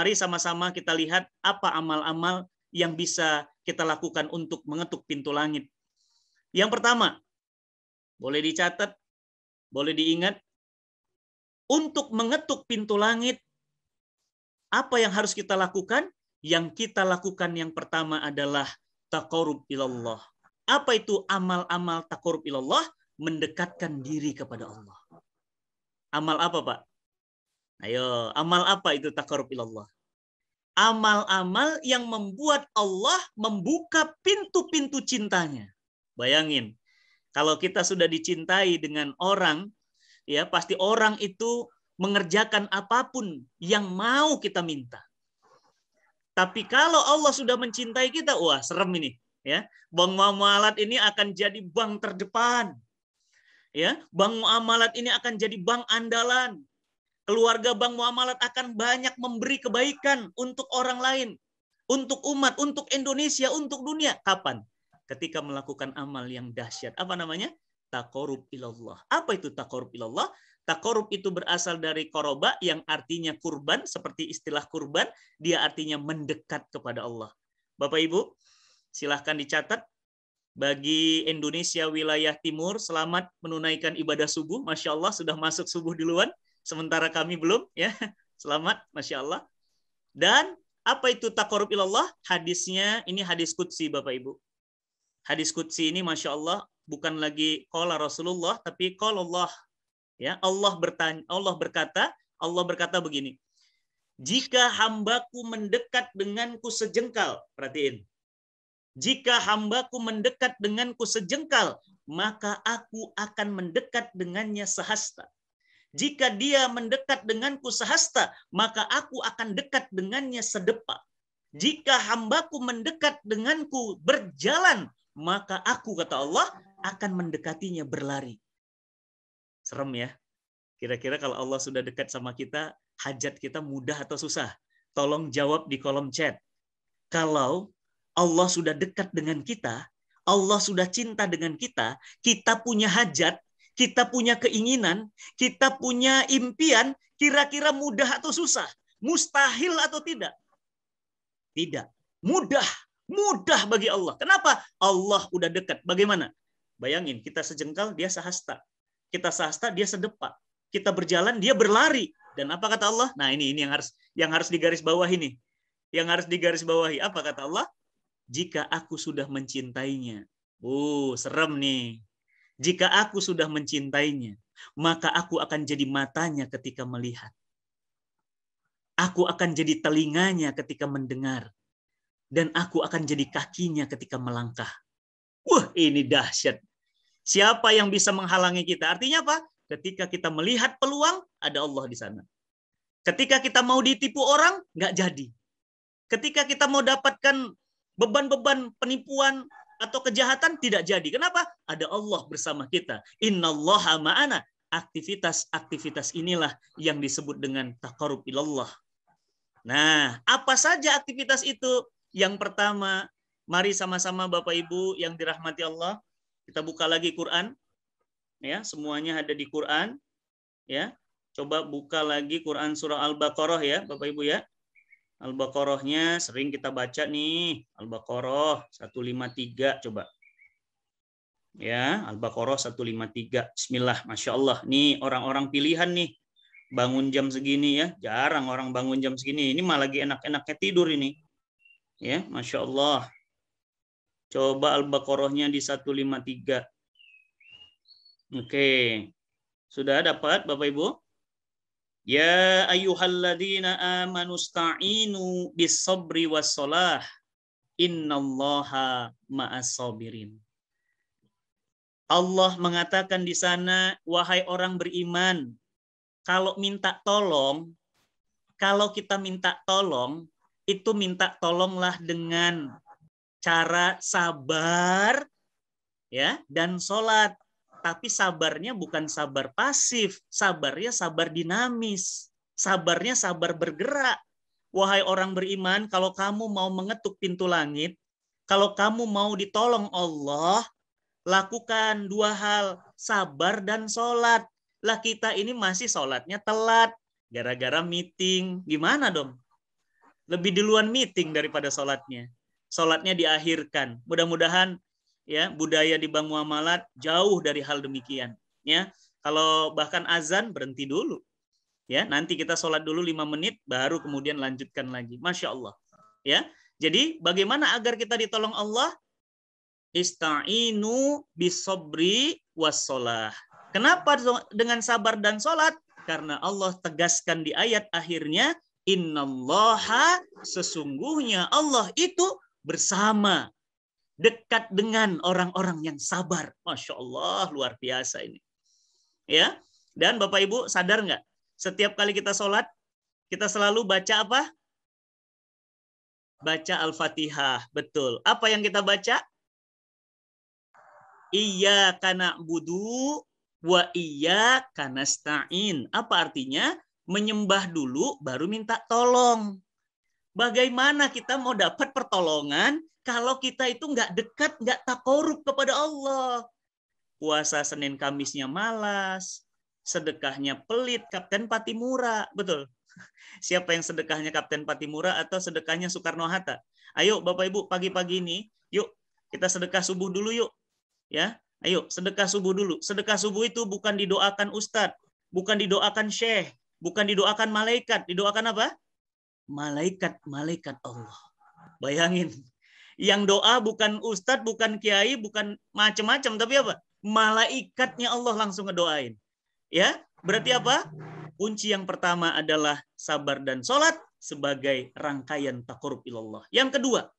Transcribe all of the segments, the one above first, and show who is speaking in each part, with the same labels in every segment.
Speaker 1: mari sama-sama kita lihat apa amal-amal yang bisa kita lakukan untuk mengetuk pintu langit. Yang pertama, boleh dicatat, boleh diingat, untuk mengetuk pintu langit, apa yang harus kita lakukan? Yang kita lakukan yang pertama adalah taqarrub ilallah. Apa itu amal-amal taqarrub ilallah? Mendekatkan diri kepada Allah. Amal apa, Pak? Ayo, amal apa itu taqarrub ilallah? Amal-amal yang membuat Allah membuka pintu-pintu cintanya. Bayangin, kalau kita sudah dicintai dengan orang, ya pasti orang itu mengerjakan apapun yang mau kita minta. Tapi kalau Allah sudah mencintai kita, wah serem ini, ya. Bank muamalat ini akan jadi bank terdepan. Ya, bank muamalat ini akan jadi bank andalan. Keluarga bank muamalat akan banyak memberi kebaikan untuk orang lain, untuk umat, untuk Indonesia, untuk dunia. Kapan? Ketika melakukan amal yang dahsyat. Apa namanya? Taqarrub ilallah. Apa itu taqarrub ilallah? Taqarrub itu berasal dari qoroba yang artinya kurban, seperti istilah kurban, dia artinya mendekat kepada Allah. Bapak Ibu, silahkan dicatat. Bagi Indonesia wilayah timur, selamat menunaikan ibadah subuh. Masya Allah, sudah masuk subuh duluan, sementara kami belum. Ya, selamat, Masya Allah. Dan apa itu taqarrub ilallah? Hadisnya, ini hadis qudsi Bapak Ibu. Hadis qudsi ini Masya Allah, bukan lagi qala Rasulullah, tapi qala Allah. Ya, Allah berkata begini, jika hambaku mendekat denganku sejengkal, perhatiin, jika hambaku mendekat denganku sejengkal, maka aku akan mendekat dengannya sehasta. Jika dia mendekat denganku sehasta, maka aku akan dekat dengannya sedepa. Jika hambaku mendekat denganku berjalan, maka aku, kata Allah, akan mendekatinya berlari. Serem ya. Kira-kira kalau Allah sudah dekat sama kita, hajat kita mudah atau susah? Tolong jawab di kolom chat. Kalau Allah sudah dekat dengan kita, Allah sudah cinta dengan kita, kita punya hajat, kita punya keinginan, kita punya impian, kira-kira mudah atau susah? Mustahil atau tidak? Tidak. Mudah. Mudah bagi Allah. Kenapa? Allah udah dekat. Bagaimana? Bayangin, kita sejengkal, dia sehasta. Kita sehasta, dia sedepa. Kita berjalan, dia berlari. Dan apa kata Allah? Nah, ini yang harus digarisbawahi nih. Yang harus digarisbawahi. Apa kata Allah? Jika aku sudah mencintainya. Serem nih. Jika aku sudah mencintainya, maka aku akan jadi matanya ketika melihat. Aku akan jadi telinganya ketika mendengar. Dan aku akan jadi kakinya ketika melangkah. Ini dahsyat. Siapa yang bisa menghalangi kita? Artinya apa? Ketika kita melihat peluang, ada Allah di sana. Ketika kita mau ditipu orang, nggak jadi. Ketika kita mau dapatkan beban-beban penipuan atau kejahatan, tidak jadi. Kenapa? Ada Allah bersama kita. Innallaha ma'ana. Aktivitas-aktivitas inilah yang disebut dengan taqarrub ilallah. Nah, apa saja aktivitas itu? Yang pertama, mari sama-sama Bapak Ibu yang dirahmati Allah, kita buka lagi Quran. Ya, semuanya ada di Quran. Ya, coba buka lagi Quran surah Al-Baqarah ya, Bapak Ibu ya. Al-Baqarahnya sering kita baca nih. Al-Baqarah 153 coba. Ya, Al-Baqarah 153. Bismillah, Masya Allah. Nih orang-orang pilihan nih. Bangun jam segini ya. Jarang orang bangun jam segini. Ini malah lagi enak-enaknya tidur ini. Ya, Masya Allah. Coba Al-Baqarahnya di 153. Oke. Sudah dapat Bapak Ibu? Ya ayyuhalladzina amanu sta'inu bis-sabri was-shalah. Innallaha ma'as-sabirin. Allah mengatakan di sana, wahai orang beriman, kalau minta tolong, kalau kita minta tolong, itu minta tolonglah dengan cara sabar ya dan sholat. Tapi sabarnya bukan sabar pasif, sabarnya sabar dinamis, sabarnya sabar bergerak. Wahai orang beriman, kalau kamu mau mengetuk pintu langit, kalau kamu mau ditolong Allah, lakukan dua hal, sabar dan sholat. Lah kita ini masih sholatnya telat, gara-gara meeting. Gimana dong? Lebih duluan meeting daripada sholatnya. Sholatnya diakhirkan. Mudah-mudahan ya budaya di Bank Muamalat jauh dari hal demikian. Ya, kalau bahkan azan berhenti dulu. Ya, nanti kita sholat dulu 5 menit, baru kemudian lanjutkan lagi. Masya Allah. Ya, jadi bagaimana agar kita ditolong Allah? Ista'inu bisobri wassalah. Kenapa dengan sabar dan sholat? Karena Allah tegaskan di ayat akhirnya, innallaha, sesungguhnya Allah itu bersama, dekat dengan orang-orang yang sabar. Masya Allah, luar biasa ini. Ya, dan Bapak Ibu sadar nggak? Setiap kali kita sholat, kita selalu baca apa? Baca Al-Fatihah. Betul. Apa yang kita baca? Iyyaka na'budu wa iyyaka nasta'in. Apa artinya? Menyembah dulu, baru minta tolong. Bagaimana kita mau dapat pertolongan kalau kita itu nggak dekat, nggak takorub kepada Allah? Puasa Senin Kamisnya malas, sedekahnya pelit, Kapten Patimura. Betul. Siapa yang sedekahnya Kapten Patimura atau sedekahnya Soekarno-Hatta? Ayo Bapak Ibu, pagi-pagi ini, yuk kita sedekah subuh dulu yuk. Ya, ayo sedekah subuh dulu. Sedekah subuh itu bukan didoakan ustadz, bukan didoakan syekh, bukan didoakan malaikat. Didoakan apa? Malaikat-malaikat Allah. Bayangin. Yang doa bukan ustadz, bukan kiai, bukan macam-macam, tapi apa? Malaikatnya Allah langsung ngedoain. Ya, berarti apa? Kunci yang pertama adalah sabar dan sholat sebagai rangkaian taqarrub ilallah. Yang kedua,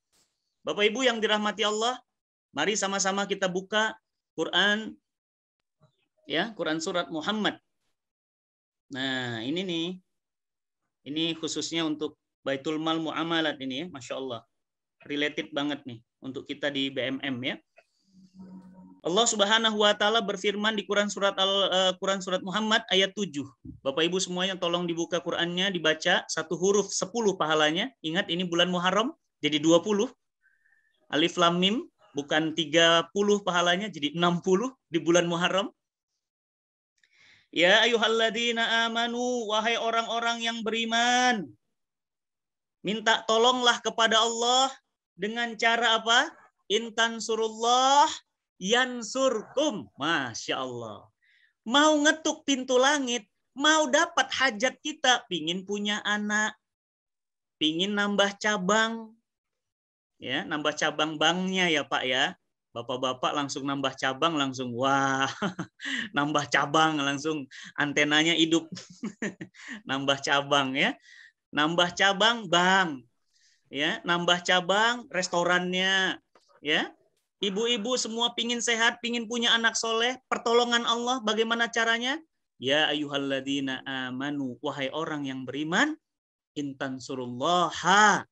Speaker 1: Bapak Ibu yang dirahmati Allah, mari sama-sama kita buka Quran, ya, Quran surat Muhammad. Nah, ini nih, ini khususnya untuk Baitul Mal Muamalat ini ya, Masya Allah. Related banget nih untuk kita di BMM ya. Allah Subhanahu wa taala berfirman di Quran surat Muhammad ayat 7. Bapak Ibu semuanya tolong dibuka Qur'annya, dibaca satu huruf 10 pahalanya. Ingat ini bulan Muharram jadi 20. Alif lam mim bukan 30 pahalanya jadi 60 di bulan Muharram. Ya ayyuhalladzina amanu, wahai orang-orang yang beriman, minta tolonglah kepada Allah dengan cara apa? Intan surullah yansurkum. Masya Allah. Mau ngetuk pintu langit, mau dapat hajat kita, pingin punya anak, pingin nambah cabang, ya nambah cabang banknya ya Pak ya. Bapak-bapak langsung nambah cabang, langsung wah, nambah cabang, langsung antenanya hidup. Nambah cabang ya, nambah cabang bank, ya nambah cabang restorannya, ya. Ibu-ibu semua pingin sehat, pingin punya anak soleh, pertolongan Allah bagaimana caranya? Ya ayyuhalladzina amanu, wahai orang yang beriman, intan surullaha,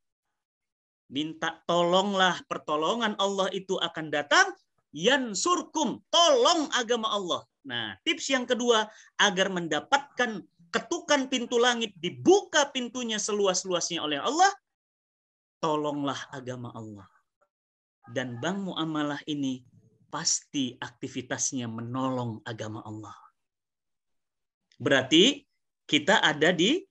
Speaker 1: minta tolonglah, pertolongan Allah itu akan datang, yansurkum, tolong agama Allah. Nah, tips yang kedua, agar mendapatkan ketukan pintu langit, dibuka pintunya seluas-luasnya oleh Allah, tolonglah agama Allah. Dan Bank Muamalah ini pasti aktivitasnya menolong agama Allah. Berarti kita ada di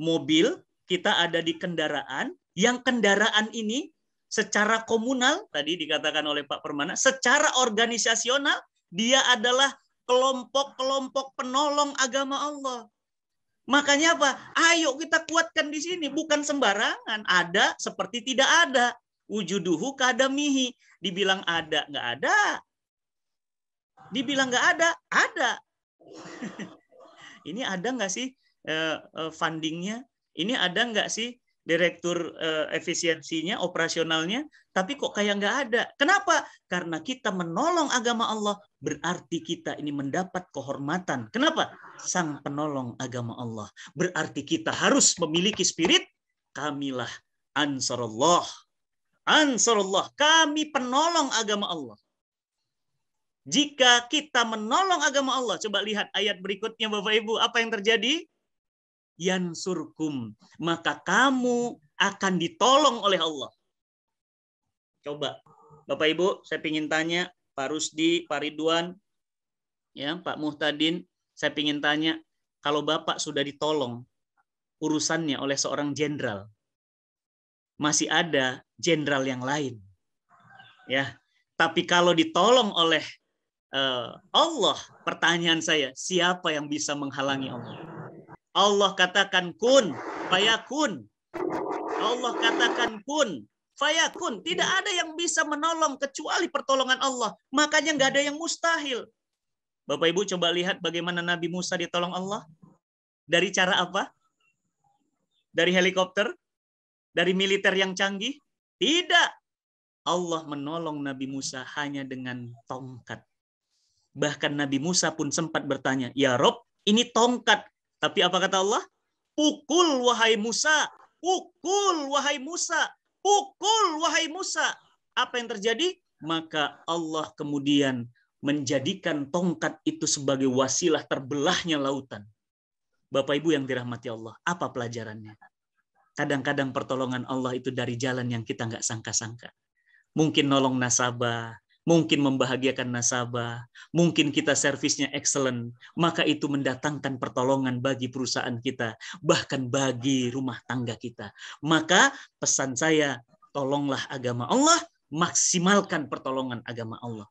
Speaker 1: mobil, kita ada di kendaraan, yang kendaraan ini secara komunal, tadi dikatakan oleh Pak Permana, secara organisasional, dia adalah kelompok-kelompok penolong agama Allah. Makanya apa? Ayo kita kuatkan di sini, bukan sembarangan. Ada seperti tidak ada. Wujuduhu kadamihi. Dibilang ada, nggak ada. Dibilang nggak ada, ada. Ini ada nggak sih fundingnya? Ini ada nggak sih direktur efisiensinya, operasionalnya? Tapi kok kayak nggak ada. Kenapa? Karena kita menolong agama Allah, berarti kita ini mendapat kehormatan. Kenapa? Sang penolong agama Allah. Berarti kita harus memiliki spirit, kamilah ansarullah. Ansarullah, kami penolong agama Allah. Jika kita menolong agama Allah, coba lihat ayat berikutnya Bapak Ibu, apa yang terjadi? Yansurkum, maka kamu akan ditolong oleh Allah. Coba Bapak Ibu, saya ingin tanya Pak Rusdi, Pak Ridwan, ya Pak Muhtadin, saya ingin tanya, kalau Bapak sudah ditolong, urusannya oleh seorang jenderal. Masih ada jenderal yang lain. Ya. Tapi kalau ditolong oleh Allah, pertanyaan saya, siapa yang bisa menghalangi Allah? Allah katakan kun, fayakun. Allah katakan kun, fayakun. Tidak ada yang bisa menolong kecuali pertolongan Allah. Makanya nggak ada yang mustahil. Bapak Ibu coba lihat bagaimana Nabi Musa ditolong Allah. Dari cara apa? Dari helikopter? Dari militer yang canggih? Tidak. Allah menolong Nabi Musa hanya dengan tongkat. Bahkan Nabi Musa pun sempat bertanya, ya Rob, ini tongkat. Tapi apa kata Allah? Pukul wahai Musa, pukul wahai Musa, pukul wahai Musa. Apa yang terjadi? Maka Allah kemudian menjadikan tongkat itu sebagai wasilah terbelahnya lautan. Bapak Ibu yang dirahmati Allah, apa pelajarannya? Kadang-kadang pertolongan Allah itu dari jalan yang kita nggak sangka-sangka. Mungkin nolong nasabah, mungkin membahagiakan nasabah, mungkin kita servisnya excellent, maka itu mendatangkan pertolongan bagi perusahaan kita, bahkan bagi rumah tangga kita. Maka pesan saya, tolonglah agama Allah, maksimalkan pertolongan agama Allah.